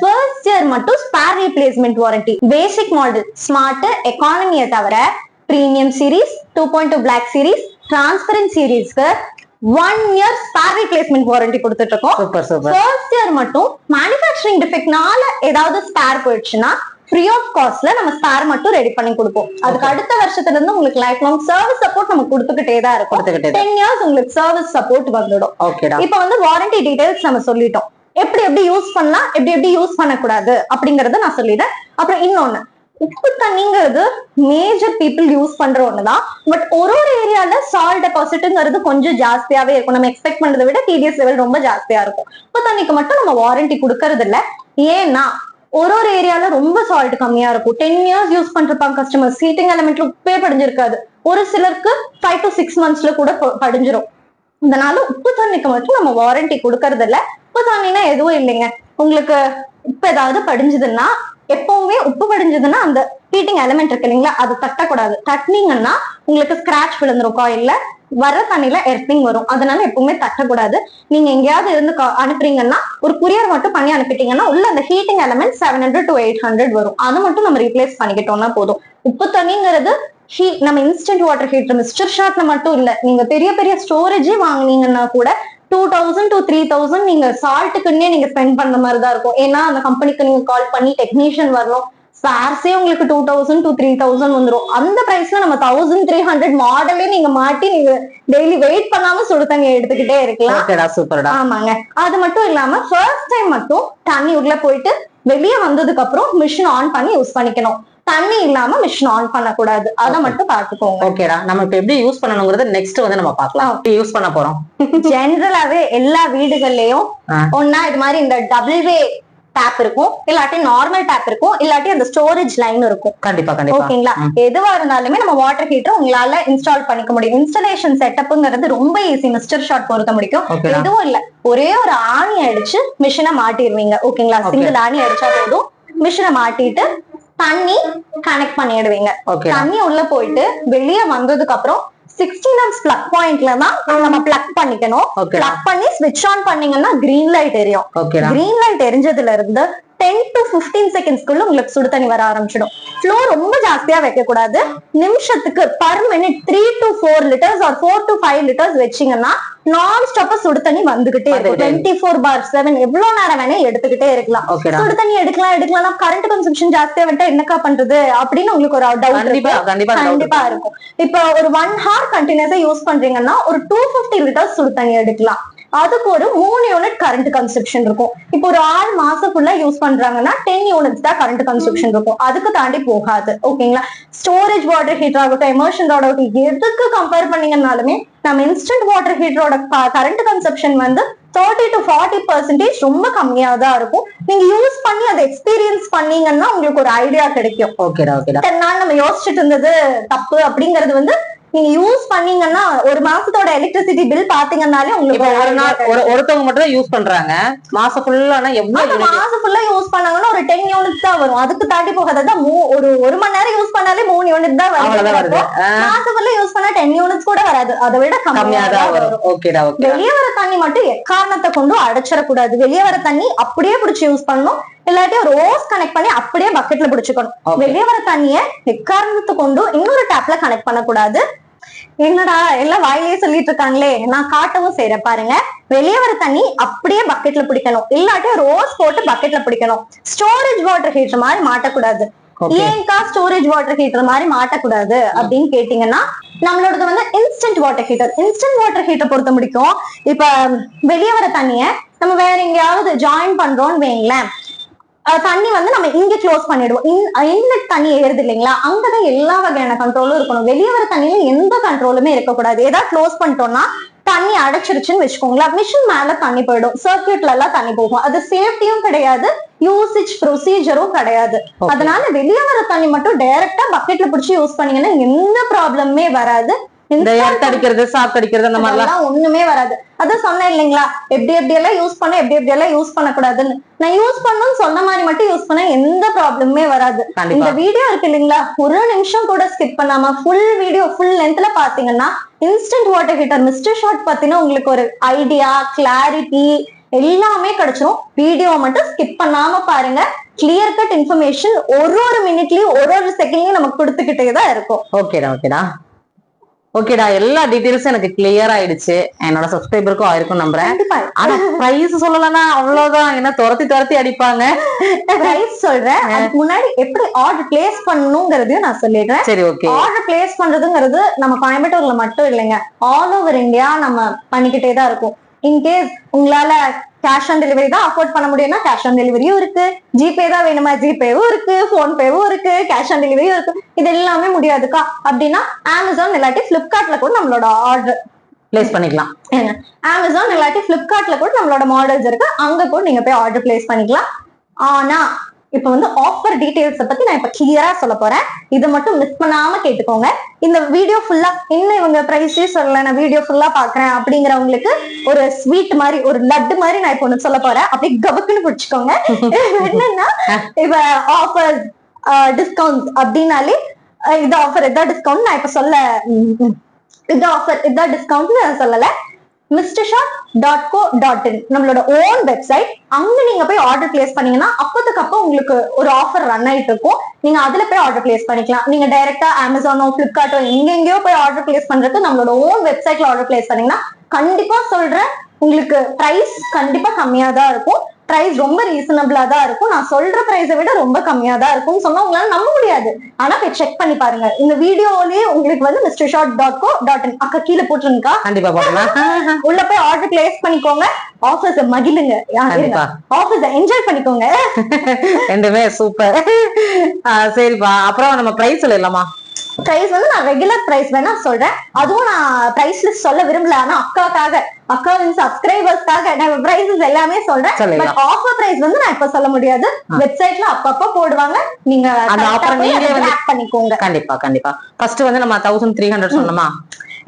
ஃபர்ஸ்ட் இயர் மட்டும் spare replacement warranty. Basic model smart எக்கானமியை தவிர premium series 2.2 black series transparent சீரிஸ்க்கு 1 year ஸ்பேர் ரீப்ளேஸ்மெண்ட் வாரண்டி கொடுத்துட்டு இருக்கோம். ஃபர்ஸ்ட் இயர் மட்டும் மேனுஃபேக்சரிங் டிஃபெக்ட்னால ஏதாவது ஸ்பேர் போயிடுச்சுன்னா ஃப்ரீ ஆஃப் காஸ்ட்ல நம்ம ஸ்பேர் மட்டும் ரெடி பண்ணி கொடுப்போம். அதுக்கு அடுத்த வருஷத்துல இருந்து உங்களுக்கு லைஃப் லாங் சர்வீஸ் சப்போர்ட் நம்ம கொடுத்துக்கிட்டே தான் இருக்கும். 10 years உங்களுக்கு சர்வீஸ் சப்போர்ட் வந்துடும். இப்ப வந்து வாரண்டி டீடைல்ஸ் நம்ம சொல்லிட்டோம். எப்படி யூஸ் பண்ணலாம், எப்படி யூஸ் பண்ணக்கூடாது அப்படிங்கறத நான் சொல்லிடுறேன். அப்புறம் இன்னொன்னு, உப்பு தண்ணிங்கிறது மேஜர் பீப்புள் யூஸ் பண்ற ஒண்ணுதான். பட் ஒரு ஏரியால சால்ட் டெபாசிட்ங்கிறது கொஞ்சம் ஜாஸ்தியாவே இருக்கும். நம்ம எக்ஸ்பெக்ட் பண்றதை விட டிடிஎஸ் லெவல் ரொம்ப ஜாஸ்தியா இருக்கும். உப்பு தண்ணிக்கு மட்டும் நம்ம வாரண்டி கொடுக்கறது இல்ல. ஏன்னா ஒரு ஏரியால ரொம்ப சால்ட் கம்மியா இருக்கும். 10 years யூஸ் பண்ணிருப்பாங்க கஸ்டமர். ஹீட்டிங் எலிமெண்ட்ல உப்பே படிஞ்சிருக்காது. ஒரு சிலருக்கு 5 to 6 monthsல கூட படிஞ்சிரும். இதனால உப்பு தண்ணிக்கு மட்டும் நம்ம வாரண்டி கொடுக்கறது இல்ல. உப்பு தண்ணினா எதுவும் இல்லைங்க, உங்களுக்கு உப்பு ஏதாவது படிஞ்சதுன்னா எப்பவுமே உப்பு படிஞ்சதுன்னா அந்த ஹீட்டிங் எலிமெண்ட் இருக்கு இல்லைங்களா, அது தட்டக்கூடாது. தட்டினீங்கன்னா உங்களுக்கு ஸ்கிராச் விழுந்துரும் காயில்ல, வர தண்ணியில எர்த்திங் வரும். அதனால எப்பவுமே தட்டக்கூடாது. நீங்க எங்கேயாவது இருந்து அனுப்புறீங்கன்னா ஒரு குரியர் மட்டும் பண்ணி அனுப்பிட்டீங்கன்னா உள்ள அந்த ஹீட்டிங் எலிமெண்ட் 700 to 800 வரும். அதை மட்டும் நம்ம ரீப்ளேஸ் பண்ணிக்கிட்டோம்னா போதும். உப்பு தண்ணிங்கிறது நம்ம இன்ஸ்டன்ட் வாட்டர் ஹீட்டர் மிஸ்டர் ஷாட்ல மட்டும் இல்ல, நீங்க பெரிய பெரிய ஸ்டோரேஜே வாங்குனீங்கன்னா கூட 2000 to 3000 நீங்க சால்ட்டுக்குன்னே நீங்க ஸ்பெண்ட் பண்ற மாதிரி தான் இருக்கும். ஏன்னா அந்த கம்பெனிக்கு நீங்க கால் பண்ணி டெக்னீஷியன் வரணும், ஸ்பேர்ஸே உங்களுக்கு 2000 to 3000 வந்துடும். அந்த பிரைஸ்ல நம்ம 1300 மாடலே நீங்க மாட்டி நீங்க டெய்லி வெயிட் பண்ணாம சுடு தண்ணி எடுத்துக்கிட்டே இருக்கலாம். ஆமாங்க. அது மட்டும் இல்லாம ஃபர்ஸ்ட் டைம் மட்டும் தண்ணி உள்ள போயிட்டு வெளியே வந்ததுக்கு அப்புறம் மிஷின் ஆன் பண்ணி யூஸ் பண்ணிக்கணும். தண்ணி இல்லாம மிஷின் ஆன் பண்ணக்கூடாது. அதை மட்டும் பாத்துக்கோங்க. ஓகேடா, நம்ம இப்ப எப்படி யூஸ் பண்ணணுங்கிறது நெக்ஸ்ட் வந்து நம்ம பார்க்கலாம். யூஸ் பண்ண போறோம். ஜெனரலாவே எல்லா வீடுகள்லயும் ஒன்னா இது மாதிரி இந்த டபுள்-வே டேப் இருக்கும், இல்லாட்டி நார்மல் டேப் இருக்கும், இல்லாட்டி அந்த ஸ்டோரேஜ் லைன் இருக்கும். கண்டிப்பா ஓகேங்களா. எதுவா இருந்தாலுமே நம்ம வாட்டர் ஹீட்டர் உங்களால இன்ஸ்டால் பண்ணிக்க முடியும். இன்ஸ்டாலேஷன் செட்டப்ங்கிறது ரொம்ப ஈஸி. மிஸ்டர் ஷாட் பொறுத்த முடிக்கும் எதுவும் இல்ல, ஒரே ஒரு ஆணி அடிச்சு மிஷினை மாட்டிடுவீங்க. ஓகேங்களா. சிங்கிள் ஆணி அடிச்சா போதும். மிஷினை மாட்டிட்டு தண்ணி கனெக்ட் பண்ணிடுவீங்க. தண்ணி உள்ள போயிட்டு வெளியே வந்ததுக்கு அப்புறம் 16 amps பிளக் பாயிண்ட்ல தான் நம்ம பிளக் பண்ணிக்கணும். பிளக் பண்ணி ஸ்விட்ச் ஆன் பண்ணீங்கன்னா கிரீன் லைட் எரியும். கிரீன் லைட் எரிஞ்சதுல இருந்து 10 to 15 செகண்ட்ஸ்க்குள்ள உங்களுக்கு சுடு தண்ணி வர ஆரம்பிச்சிடும். ஃப்ளோ ரொம்ப ஜாஸ்தியா வைக்க கூடாது. நிமிஷத்துக்கு per minute 3 to 4 litres R 4 to 5 litres வச்சீங்கன்னா நான் ஸ்டாப்பா சுடு தண்ணி வந்துகிட்டே இருக்கும். 24/7 எவ்வளவு நேரம் வேணா எடுத்துக்கிட்டே இருக்கலாம். சுடு தண்ணி எடுக்கலாம். கரண்ட் கன்சம்ஷன் ஜாஸ்தியா வந்துட்டா என்னக்கா பண்றது அப்படின்னு உங்களுக்கு ஒரு டவுட் கண்டிப்பா இருக்கும். இப்ப ஒரு 1 hour கண்டினியூஸா யூஸ் பண்றீங்கன்னா ஒரு 250 லிட்டர்ஸ் சுடு தண்ணி எடுக்கலாம். அதுக்கு ஒரு 3 யூனிட் கரண்ட் கன்சப்ஷன் இருக்கும். இப்போ ஒரு 6 மாசம் ஃபுல்லா யூஸ் பண்றாங்கன்னா 10 யூனிட்ஸ் தான் கரண்ட் கன்சப்ஷன் இருக்கும். அதுக்கு தாண்டி போகாது. ஓகேங்களா. ஸ்டோரேஜ் வாட்டர் ஹீட்டர் ஆகட்டும், எமர்ஷன் ஆகட்டும், எதுக்கு கம்பேர் பண்ணீங்கன்னாலுமே நம்ம இன்ஸ்டன்ட் வாட்டர் ஹீட்டரோட கரண்ட் கன்சப்ஷன் வந்து 30 to 40% ரொம்ப கம்மியா தான் இருக்கும். நீங்க யூஸ் பண்ணி அதை எக்ஸ்பீரியன்ஸ் பண்ணீங்கன்னா உங்களுக்கு ஒரு ஐடியா கிடைக்கும். நம்ம யோசிச்சுட்டு இருந்தது தப்பு அப்படிங்கறது வந்து நீங்க யூஸ் பண்ணீங்கன்னா ஒரு மாசத்தோட எலக்ட்ரிசிட்டி பில் பாத்தீங்கன்னாலே உங்களுக்கு ஒரு நாள் ஒருத்தவங்க மட்டும் தான் யூஸ் பண்றாங்க. மாசம் ஃபுல்லா மாசம் ஃபுல்லா யூஸ் பண்ணாங்கன்னா ஒரு 10 யூனிட்ஸ் தான் வரும். அதுக்கு தாண்டி போகாத ஒரு மணி நேரம் யூஸ் பண்ணாலே 3 யூனிட் தான் வரும். மாசம் ஃபுல்லா யூஸ் பண்ணா 10 யூனிட்ஸ் கூட வராது. அதை விட கம்மியா தான் வரும். வெளியே வர தண்ணி மட்டும் எக்காரணத்தை கொண்டு அடைச்சிடக்கூடாது. வெளியே வர தண்ணி அப்படியே பிடிச்சி யூஸ் பண்ணணும், இல்லாட்டி ஒரு ஓஸ் கனெக்ட் பண்ணி அப்படியே பக்கெட்ல பிடிச்சுக்கணும். வெளியே வர தண்ணிய எக்காரணத்தை கொண்டு இன்னொரு டேப்ல கனெக்ட் பண்ணக்கூடாது. என்னடா எல்லாம் வாயிலே சொல்லிட்டு இருக்காங்களே, நான் காட்டவும் செய்யறேன் பாருங்க. வெளியே வர தண்ணி அப்படியே பக்கெட்ல பிடிக்கணும், இல்லாட்டி ஒரு ஓஸ் போட்டு பக்கெட்ல பிடிக்கணும். ஸ்டோரேஜ் வாட்டர் ஹீட்டர் மாதிரி மாட்டக்கூடாது. ஏன்கா ஸ்டோரேஜ் வாட்டர் ஹீட்டர் மாதிரி மாட்டக்கூடாது அப்படின்னு கேட்டீங்கன்னா, நம்மளோடது வந்து instant water heater. Instant water heater பொறுத்த முடிக்கும் இப்ப வெளியே வர தண்ணிய நம்ம வேற எங்கேயாவது ஜாயின் பண்றோம்னு வைங்களேன், தண்ணி வந்து நம்ம இங்க க்ளோஸ் பண்ணிடுவோம். இன்லெட் தண்ணி ஏறுது இல்லைங்களா, அங்கதான் எல்லா வகையான கண்ட்ரோலும் இருக்கணும். வெளியே வர தண்ணியில எந்த கண்ட்ரோலுமே இருக்கக்கூடாது. ஏதாவது க்ளோஸ் பண்ணிட்டோம்னா தண்ணி அடைச்சிருச்சுன்னு வச்சுக்கோங்களேன், மிஷின் மேல தண்ணி போயிடும், சர்க்கியூட்ல எல்லாம் தண்ணி போகும். அது சேஃப்டியும் கிடையாது, யூசேஜ் ப்ரொசீஜரும் கிடையாது. அதனால வெளியே வர தண்ணி மட்டும் டைரக்டா பக்கெட்ல பிடிச்சி யூஸ் பண்ணீங்கன்னா எந்த ப்ராப்ளமே வராது. ஒண்ணுமே வராது. அதான் சொன்னேன் இல்லைங்களா, எப்படி எல்லாம் யூஸ் பண்ண எப்படி எல்லாம் யூஸ் பண்ணக்கூடாதுன்னு. நான் யூஸ் பண்ணணும்னு சொன்ன மாதிரி மட்டும் யூஸ் பண்ண எந்த ப்ராப்ளமே வராது. இந்த வீடியோ இருக்கு இல்லைங்களா, ஒரு நிமிஷம் கூட ஸ்கிப் பண்ணாம ஃபுல் வீடியோ ஃபுல் லென்த்ல பாத்தீங்கன்னா instant water heater mister shot பத்தின உங்களுக்கு ஒரு ஐடியா, கிளாரிட்டி எல்லாமே கிடைச்சிரும். வீடியோ மட்டும் ஸ்கிப் பண்ணாம பாருங்க. கிளியர் கட் இன்ஃபர்மேஷன் ஒரு மினிட்லயும் ஒரு செகண்ட்லயும் நமக்கு கொடுத்துக்கிட்டே தான் இருக்கும். ஓகேடா, எல்லா டீடைல்ஸும் எனக்கு கிளியர் ஆயிடுச்சு. என்னோட சப்ஸ்கிரைபருக்கும் ஆயிருக்கும் நம்புறேன். ஆனா பிரைஸ் சொல்லலன்னா அவ்வளவுதான், என்ன துரத்தி அடிப்பாங்க. பிரைஸ் சொல்றேன், அதுக்கு முன்னாடி எப்படி ஆர்டர் பிளேஸ் பண்ணணுங்கிறதையும் நான் சொல்லிடுறேன். சரி, ஓகே. ஆர்டர் பிளேஸ் பண்றதுங்கிறது நம்ம கோயம்புத்தூர்ல மட்டும் இல்லைங்க, ஆல் ஓவர் இந்தியா நம்ம பண்ணிக்கிட்டே தான் இருக்கும். இன்கேஸ் உங்களால கேஷ் ஆன் டெலிவரி தான் அஃபோர்ட் பண்ண முடியும்னா கேஷ் ஆன் டெலிவரியும் இருக்கு, ஜிபே தான் வேணுமா ஜிபேவும் இருக்கு, போன்பேவும் இருக்கு, கேஷ் ஆன் டெலிவரியும் இருக்கு. இது எல்லாமே முடியாதுக்கா அப்படின்னா அமேசான் இல்லாட்டி பிளிப்கார்ட்ல கூட நம்மளோட ஆர்டர் பிளேஸ் பண்ணிக்கலாம். அமேசான் இல்லாட்டி பிளிப்கார்ட்ல கூட நம்மளோட மாடல்ஸ் இருக்கு, அங்க கூட நீங்க போய் ஆர்டர் பிளேஸ் பண்ணிக்கலாம். ஆனா இப்ப வந்து ஆஃபர் டீடைல்ஸ் பத்தி நான் இப்ப கிளியரா சொல்ல போறேன். இதை மட்டும் மிஸ் பண்ணாம கேட்டுக்கோங்க. இந்த வீடியோ ஃபுல்லா என்ன இவங்க பிரைஸே சொல்லல, நான் வீடியோ ஃபுல்லா பாக்குறேன் அப்படிங்கிறவங்களுக்கு ஒரு ஸ்வீட் மாதிரி, ஒரு லட்டு மாதிரி நான் இப்ப ஒண்ணு சொல்ல போறேன். அப்படியே கபக்குன்னு பிடிச்சுக்கோங்க. என்னன்னா இப்ப ஆஃபர் டிஸ்கவுண்ட் அப்படின்னாலே இது ஆஃபர் இதான் டிஸ்கவுண்ட் நான் இப்ப சொல்ல, இது ஆஃபர் இதான் டிஸ்கவுண்ட் நான் சொல்லல. MrShot.co.in நம்மளோட ஓன் வெப்சைட். அங்க நீங்க போய் ஆர்டர் பிளேஸ் பண்ணீங்கன்னா அப்போதுக்கு அப்போ உங்களுக்கு ஒரு ஆஃபர் ரன் ஆயிட்டு இருக்கும். நீங்க அதுல போய் ஆர்டர் பிளேஸ் பண்ணிக்கலாம். நீங்க டைரக்டா அமேசானோ பிளிப்கார்ட்டோ எங்கெங்கயோ போய் ஆர்டர் பிளேஸ் பண்றதுக்கு நம்மளோட ஓன் வெப்சைட்ல ஆர்டர் பிளேஸ் பண்ணீங்கன்னா கண்டிப்பா சொல்றேன், உங்களுக்கு பிரைஸ் கண்டிப்பா கம்மியா தான் இருக்கும். பிரைஸ் ரொம்ப ரீசனபிளா தான் இருக்கும். நான் சொல்ற பிரைஸை விட ரொம்ப கம்மியா தான் இருக்கும் சொன்னா உங்களால நம்ப முடியாது. ஆனா போய் செக் பண்ணி பாருங்க. இந்த வீடியோலயே உங்களுக்கு வந்து MrShot.co.in அக்கா கீழே போட்டுருங்கக்கா, கண்டிப்பா போடலாம். உள்ள போய் ஆர்டர் பிளேஸ் பண்ணிக்கோங்க. ஆஃபர்ஸ் மகிழுங்க, ஆஃபர்ஸ் என்ஜாய் பண்ணிக்கோங்க. ரெண்டுமே சூப்பர். சரிப்பா, அப்புறம் நம்ம பிரைஸ் சொல்லலாமா? பிரைஸ் வந்து நான் ரெகுலர் பிரைஸ் வேணா சொல்றேன். அதுவும் நான் பிரைஸ் லிஸ்ட் சொல்ல விரும்பல. ஆனா அக்காவின் சப்ஸ்கிரைபர்ஸ்க்காக நான் பிரைஸஸ் எல்லாமே சொல்றேன். பட் ஆஃபர் பிரைஸ் வந்து நான் இப்ப சொல்ல முடியாது. வெப்சைட்ல அப்பப்ப போடுவாங்க, நீங்க அந்த ஆஃபர் நீங்க வந்து ட்ராக் பண்ணிக்கோங்க. கண்டிப்பா கண்டிப்பா. ஃபர்ஸ்ட் வந்து நம்ம 1300 சொன்னோமா?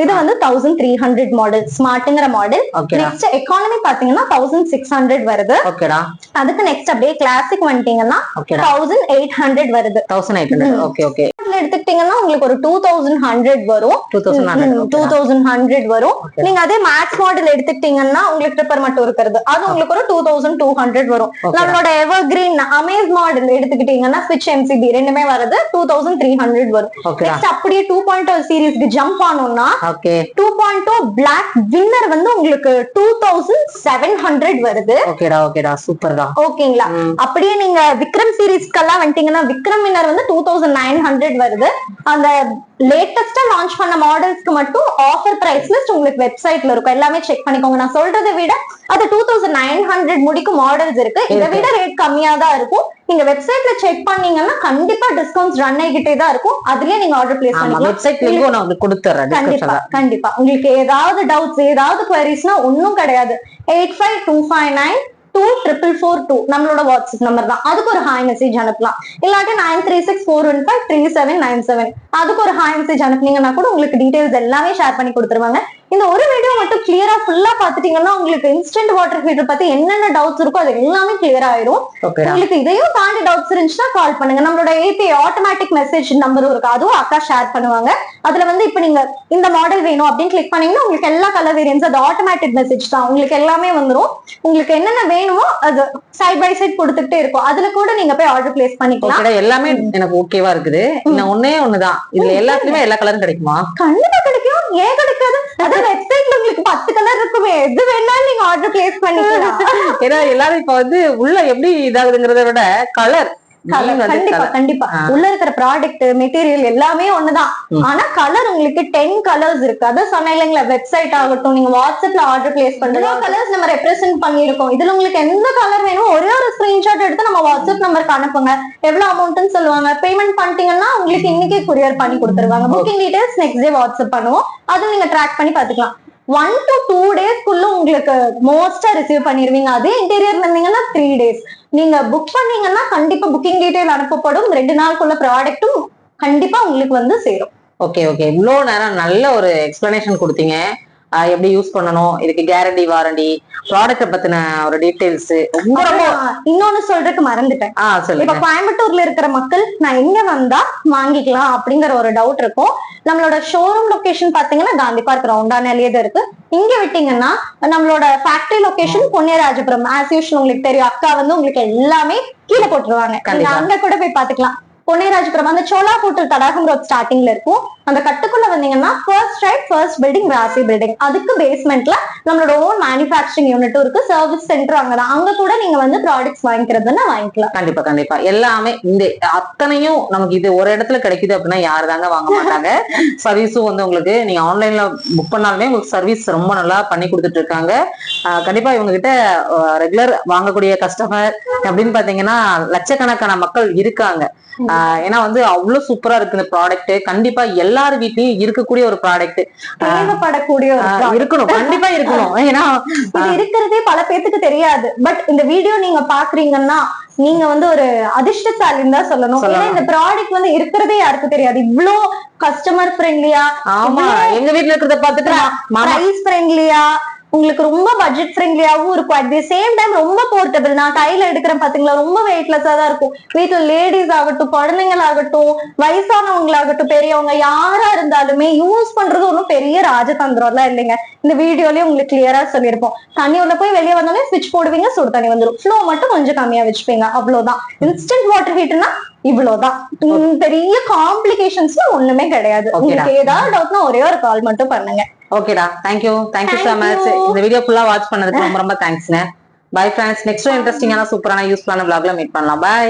இது வந்து 1300 மாடல் ஸ்மார்ட்ங்கிற மாடல். நெக்ஸ்ட் எக்கானமி பாத்தீங்கன்னா 1600 வருது. ஓகேடா. அதுக்கு நெக்ஸ்ட் அப்படியே கிளாசிக் வந்துட்டீங்கன்னா 1800 வருது. 1800. Okay okay. எடுத்துக்கிட்டீங்கன்னா உங்களுக்கு ஒரு 2100 வரும். 2100 வரும். நீங்க அதே மேக்ஸ் மாடல் எடுத்துக்கிட்டீங்கன்னா உங்களுக்கு ட்ரிப்பர் மட்டும் இருக்கிறது, அது உங்களுக்கு ஒரு 2200 வரும். நம்மளோட எவர்கிரீன் அமேஸ் மாடல் எடுத்துக்கிட்டீங்கன்னா ஸ்விட்ச் MCB ரெண்டுமே வருது 2300 வரும். நெக்ஸ்ட் அப்படியே 2.0 சீரிஸ்க்கு ஜம்ப் ஆனோம்னா 2.0 பிளாக் வின்னர் வந்து உங்களுக்கு 2700 வருது. ஓகேடா ஓகேடா, சூப்பர் தான். ஓகேங்களா. அப்படியே நீங்க விக்ரம் சீரிஸ்க்கெல்லாம் வந்துட்டீங்கன்னா விக்ரம் வின்னர் வந்து 2900 வருது. அந்த லேட்டஸ்டா லான்ச் பண்ண மாடல்ஸ்க்கு மட்டும் ஆஃபர் பிரைஸ் லிஸ்ட் உங்களுக்கு வெப்சைட்ல இருக்கும். எல்லாமே செக் பண்ணிக்கோங்க. நான் சொல்றதை விட அது 2900 முடிக்கும் மாடல்ஸ் இருக்கு. இதை விட ரேட் கம்மியா தான் இருக்கும். நீங்க வெப்சைட்ல செக் பண்ணீங்கன்னா கண்டிப்பா டிஸ்கவுண்ட்ஸ் ரன் ஆகிட்டே தான் இருக்கும். அதுலயே நீங்க ஆர்டர் பிளேஸ் பண்ணிக்கலாம். வெப்சைட் லிங்க் நான் உங்களுக்கு கொடுத்துறேன். கண்டிப்பா உங்களுக்கு ஏதாவது டவுட்ஸ் ஏதாவது குவரிஸ்னா ஒன்னும் கிடையாது. 8525924442 நம்மளோட வாட்ஸ்அப் நம்பர் தான். அதுக்கு ஒரு ஹாய் மெசேஜ் அனுப்பலாம். இல்லாட்டி 9364153797 அதுக்கு ஒரு ஹாய் மெசேஜ் அனுப்புனீங்கன்னா கூட உங்களுக்கு டீடைல்ஸ் எல்லாமே ஷேர் பண்ணி கொடுத்துருவாங்க. இந்த ஒரு வீடியோ மட்டும் கிளியரா ஃபுல்லா பாத்துட்டீங்கன்னா உங்களுக்கு இன்ஸ்டன்ட் வாட்டர் ஹீட்டர் பத்தி என்னென்ன டவுட்ஸ் இருக்கோ அது எல்லாமே கிளியர் ஆயிரும். உங்களுக்கு இதையும் தாண்டி டவுட்ஸ் இருந்துச்சுன்னா கால் பண்ணுங்க. நம்மளோட API ஆட்டோமேட்டிக் மெசேஜ் நம்பரும் இருக்கு, அதுவும் அக்கா ஷேர் பண்ணுவாங்க. அதுல வந்து இப்ப நீங்க இந்த மாடல் வேணும் அப்படின்னு கிளிக் பண்ணீங்கன்னா உங்களுக்கு எல்லா கலர் வேரியன்ஸ், அது ஆட்டோமேட்டிக் மெசேஜ் தான், உங்களுக்கு எல்லாமே வந்துரும். உங்களுக்கு என்னென்ன வேணுமோ அது சைட் பை சைட் கொடுத்துட்டே இருக்கும். அதுல கூட நீங்க போய் ஆர்டர் பிளேஸ் பண்ணிக்கலாம். எல்லாமே எனக்கு ஓகேவா இருக்குது. ஒன்னே ஒண்ணுதான், இதுல எல்லாத்துலயுமே எல்லா கலரும் கிடைக்குமா? கண்டிப்பா கிடைக்கும், ஏன் கிடைக்காது? அதான் வெப்சைட்ல உங்களுக்கு 10 கலர் இருக்குமே, எது வேணாலும் நீங்க ஆர்டர் பிளேஸ் பண்ணிக்கலாம். ஏன்னா எல்லாரும் இப்ப வந்து உள்ள எப்படி இதாகுதுங்கிறத விட கலர் கண்டிப்பா கண்டிப்பா உள்ள இருக்கிற ப்ராடக்ட் மெட்டீரியல் எல்லாமே ஒண்ணுதான். ஆனா கலர் உங்களுக்கு 10 கலர்ஸ் இருக்கு. அதான் சொன்னேன் இல்லைங்களா, வெப்சைட் ஆகட்டும் நீங்க வாட்ஸ்அப்ல ஆர்டர் பிளேஸ் பண்றது கலர்ஸ் நம்ம ரெப்ரசென்ட் பண்ணிருக்கோம். இதுல உங்களுக்கு எந்த கலர் வேணும் ஒரே ஒரு ஸ்கிரீன்ஷாட் எடுத்து நம்ம வாட்ஸ்அப் நம்பருக்கு அனுப்புங்க. எவ்வளவு அமௌண்ட்னு சொல்லுவாங்க, பேமெண்ட் பண்ணிட்டீங்கன்னா உங்களுக்கு இன்னைக்கே கொரியர் பண்ணி கொடுத்துருவாங்க. Booking details next day WhatsApp பண்ணுவோம், அது நீங்க ட்ராக் பண்ணி பாத்துக்கலாம். 1 to 2 டேஸ்க்குள்ள உங்களுக்கு மோஸ்டா ரிசீவ் பண்ணிருவீங்க. அதே இன்டீரியர்ல இருந்தீங்கன்னா 3 டேஸ். நீங்க புக் பண்ணீங்கன்னா கண்டிப்பா புக்கிங் டீடைல் அனுப்பப்படும். 2 நாளுக்குள்ள ப்ராடக்ட்டும் கண்டிப்பா உங்களுக்கு வந்து சேரும். Okay okay. இவ்வளவு நேரம் நல்ல ஒரு எக்ஸ்பிளனேஷன் கொடுத்தீங்க. எப்படி யூஸ் பண்ணணும், இதுக்கு கேரண்டி வாரண்டி, ப்ராடக்ட் பத்தின ஒரு டீடைல்ஸ். இன்னொன்னு சொல்றதுக்கு மறந்துட்டேன். இப்ப கோயம்புத்தூர்ல இருக்கிற மக்கள் நான் எங்க வந்தா வாங்கிக்கலாம் அப்படிங்கிற ஒரு டவுட் இருக்கும். நம்மளோட ஷோரூம் லொகேஷன் பாத்தீங்கன்னா காந்தி பார்க் ரவுண்டானாலே தான் இருக்கு. இங்க விட்டீங்கன்னா நம்மளோட ஃபேக்டரி லொகேஷன் பொன்னேராஜபுரம். ஆஸ் யூஷுவல் உங்களுக்கு தெரியும், அக்கா வந்து உங்களுக்கு எல்லாமே கீழே போட்டுருவாங்க. அங்க கூட போய் பாத்துக்கலாம். பொன்னேராஜபுரம் அந்த சோலா ஹோட்டல் தடாகம் ரோட் ஸ்டார்டிங்ல இருக்கும். அந்த கட்டுக்குள்ள வந்தீங்கன்னா ஃபர்ஸ்ட் ரைட் ஃபர்ஸ்ட் பில்டிங் ராசி பில்டிங், அதுக்கு பேஸ்மெண்ட்ல நம்மளோட ஓன் மேனுஃபேக்சரிங் யூனிட்டும் இருக்கு. சர்வீஸ் சென்டர் அங்கதான். அங்க கூட நீங்க வந்து ப்ராடக்ட்ஸ் வாங்கிக்கிறதுன்னா வாங்கிக்கலாம். கண்டிப்பா கண்டிப்பா. எல்லாமே இந்த அத்தனையும் நமக்கு இது ஒரு இடத்துல கிடைக்குது அப்படின்னா யாரு தாங்க வாங்க மாட்டாங்க. சர்வீஸும் வந்து உங்களுக்கு நீங்க ஆன்லைன்ல புக் பண்ணாலுமே உங்களுக்கு சர்வீஸ் ரொம்ப நல்லா பண்ணி கொடுத்துட்டு இருக்காங்க. கண்டிப்பா இவங்க கிட்ட ரெகுலர் வாங்கக்கூடிய கஸ்டமர் அப்படின்னு பாத்தீங்கன்னா லட்சக்கணக்கான மக்கள் இருக்காங்க. ஏன்னா வந்து அவ்வளவு சூப்பரா இருக்கு இந்த ப்ராடக்ட். கண்டிப்பா எல்லார் வீட்லயும் இருக்கக்கூடிய ஒரு ப்ராடக்ட், தேவைப்படக்கூடிய இருக்கணும், கண்டிப்பா இருக்கணும். ஏன்னா இது இருக்கிறதே பல பேத்துக்கு தெரியாது. பட் இந்த வீடியோ நீங்க பாக்குறீங்கன்னா நீங்க வந்து ஒரு அதிர்ஷ்டசாலின்னு தான் சொல்லணும். ஏன்னா இந்த ப்ராடக்ட் வந்து இருக்கிறதே யாருக்கும் தெரியாது. இவ்ளோ கஸ்டமர் ஃப்ரெண்ட்லியா, ஆமா எங்க வீட்டுல இருக்கிறத பாத்துட்டு பிரைஸ் ஃப்ரெண்ட்லியா, உங்களுக்கு ரொம்ப பட்ஜெட் ஃப்ரெண்ட்லியாவும் இருக்கும். அட் தி சேம் டைம் ரொம்ப போர்ட்டபிள். நான் கையில எடுக்கிறேன் பாத்தீங்களா, ரொம்ப வெயிட்லெஸ்ஸா தான் இருக்கும். வீட்டுல லேடிஸ் ஆகட்டும், குழந்தைங்களாகட்டும், வயசானவங்களாகட்டும், பெரியவங்க யாரா இருந்தாலுமே யூஸ் பண்றது ஒன்றும் பெரிய ராஜதந்திரம் எல்லாம் இல்லைங்க. இந்த வீடியோலயே உங்களுக்கு கிளியரா சொல்லியிருப்போம். தண்ணி உள்ள போய் வெளியே வந்தாலே ஸ்விட்ச் போடுவீங்க, சுடு தண்ணி வந்துடும். ஃப்ளோ மட்டும் கொஞ்சம் கம்மியா வச்சுப்பீங்க, அவ்வளவுதான். இன்ஸ்டன்ட் வாட்டர் ஹீட்டர்னா இவ்வளவுதான். பெரிய காம்ப்ளிகேஷன்ஸ் ஒண்ணுமே கிடையாது. உங்களுக்கு ஏதாவது டவுட்னா ஒரே ஒரு கால் மட்டும் பண்ணுங்க. ஓகேடா, தேங்க்யூ சோ மச். இந்த வீடியோ ஃபுல்லா வாட்ச் பண்ணதுக்கு ரொம்ப ரொம்ப தேங்க்ஸ்ங்க. Bye friends. நெக்ஸ்ட் இன்ட்ரெஸ்டிங்கான சூப்பரான யூஸ்ஃபுல்லான vlogல மீட் பண்ணலாம். பை.